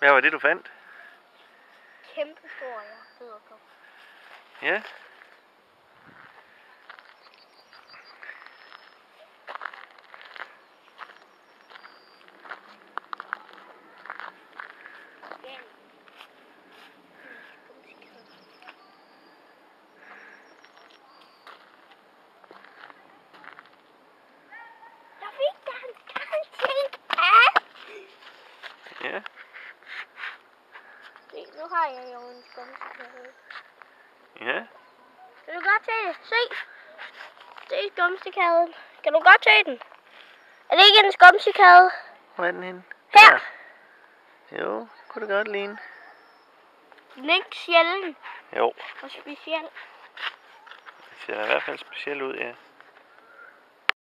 Hvad var det, du fandt? Kæmpe stor, ja. Edderkop. Ja. Ja. Se, nu har jeg jo en skumstikade. Ja. Kan du godt se det? Se! Det er skumstikaden. Kan du godt se den? Er det ikke en skumstikade? Hvor er den henne? Her! Jo, det kunne det godt ligne. Den er ikke sjælden Jo. og speciel. Det ser i hvert fald specielt ud, ja.